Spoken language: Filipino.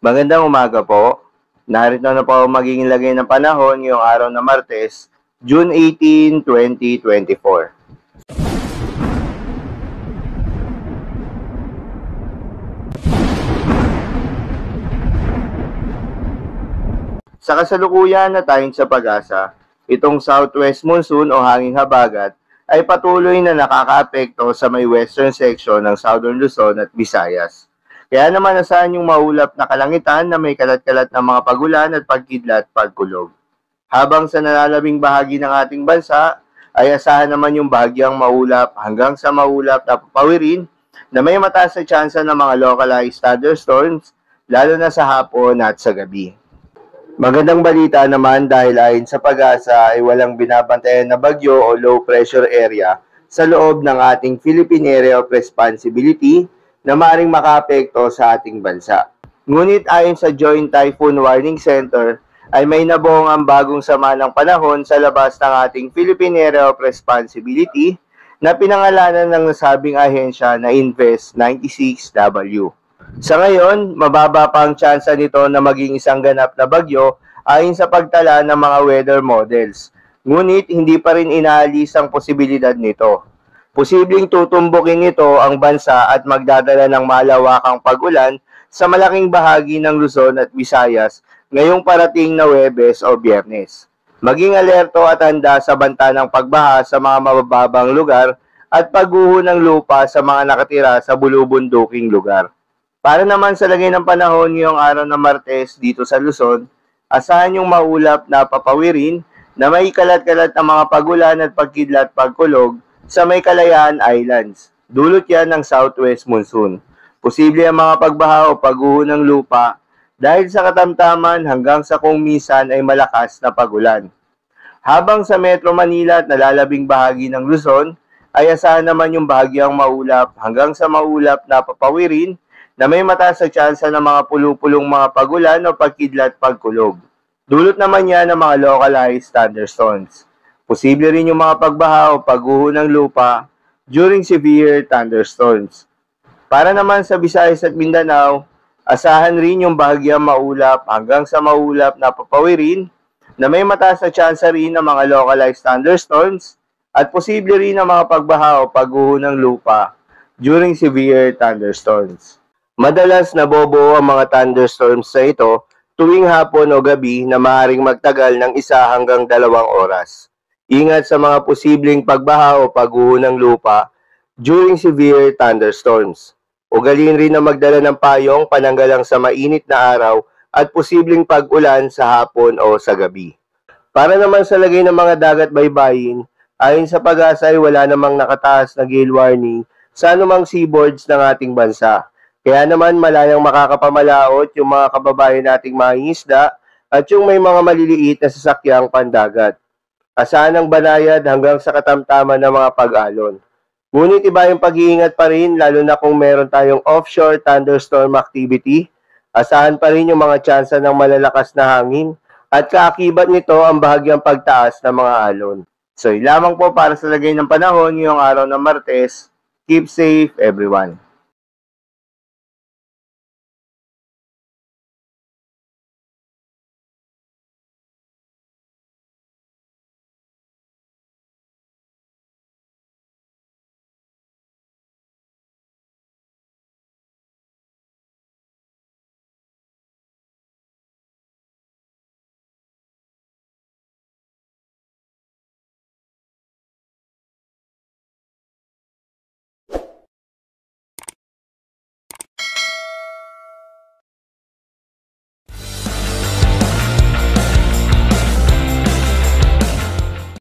Magandang umaga po. Narito na po ang magiging lagay ng panahon ngayong araw na Martes, June 18, 2024. Sa kasalukuyan na tayong sa pag-asa, itong southwest monsoon o hanging habagat ay patuloy na nakakaapekto sa may western section ng Southern Luzon at Visayas. Kaya naman asahan yung maulap na kalangitan na may kalat-kalat na mga pagulan at pagkidlat pagkulog. Habang sa nalalabing bahagi ng ating bansa, ay asahan naman yung bahagyang maulap hanggang sa maulap na papawirin na may mataas na tsansa ng mga localized thunderstorms lalo na sa hapon at sa gabi. Magandang balita naman dahil ayon sa pag-asa ay walang binabantayan na bagyo o low pressure area sa loob ng ating Philippine Area of Responsibility na maaaring makaapekto sa ating bansa. Ngunit ayon sa Joint Typhoon Warning Center ay may nabuong ang bagong sama ng panahon sa labas ng ating Philippine Area of Responsibility na pinangalanan ng nasabing ahensya na Invest 96W. Sa ngayon, mababa pa ang tsansa nito na maging isang ganap na bagyo ayon sa pagtala ng mga weather models. Ngunit hindi pa rin inaalis ang posibilidad nito. Posibleng tutumbukin ito ang bansa at magdadala ng malawakang pag-ulan sa malaking bahagi ng Luzon at Visayas ngayong parating na Huwebes o Biyernes. Maging alerto at handa sa banta ng pagbaha sa mga mabababang lugar at pagguho ng lupa sa mga nakatira sa bulubunduking lugar. Para naman sa lagay ng panahon ngayong araw na Martes dito sa Luzon, asahan yung maulap na papawirin na may kalat-kalat na mga pagulan at pagkidlat pagkulog sa may Kalayaan Islands. Dulot yan ng southwest monsoon. Posible ang mga pagbaha o pagguho ng lupa dahil sa katamtaman hanggang sa kung minsan ay malakas na pagulan. Habang sa Metro Manila at nalalabing bahagi ng Luzon, ay asahan naman yung bahagyang maulap hanggang sa maulap na papawirin na may mataas na tsansa ng mga pulupulong mga pagulan o pagkidlat pagkulog. Dulot naman yan ng mga localized thunderstorms. Posible rin yung mga pagbaha o pagguho ng lupa during severe thunderstorms. Para naman sa Visayas at Mindanao, asahan rin yung bahagyang maulap hanggang sa maulap na papawirin na may mataas na tsansa rin ng mga localized thunderstorms at posible rin ng mga pagbaha o pagguho ng lupa during severe thunderstorms. Madalas nabobuo ang mga thunderstorms sa ito tuwing hapon o gabi na maaaring magtagal ng 1 hanggang 2 oras. Ingat sa mga posibleng pagbaha o pagguho ng lupa during severe thunderstorms. Ugaliin rin na magdala ng payong pananggalang sa mainit na araw at posibleng pag-ulan sa hapon o sa gabi. Para naman sa lagay ng mga dagat baybayin, ayon sa pag-asa ay wala namang nakataas na gale warning sa anumang seaboards ng ating bansa. Kaya naman malayang makakapamalaot yung mga kababayan nating mangingisda at yung may mga maliliit na sasakyang pandagat. Asahan ang banayad hanggang sa katamtaman ng mga pag-alon. Ngunit iba yung pag-iingat pa rin lalo na kung meron tayong offshore thunderstorm activity. Asahan pa rin yung mga tsansa ng malalakas na hangin at kaakibat nito ang bahagyang pagtaas ng mga alon. So, lamang po para sa lagay ng panahon ngayong araw ng Martes. Keep safe everyone.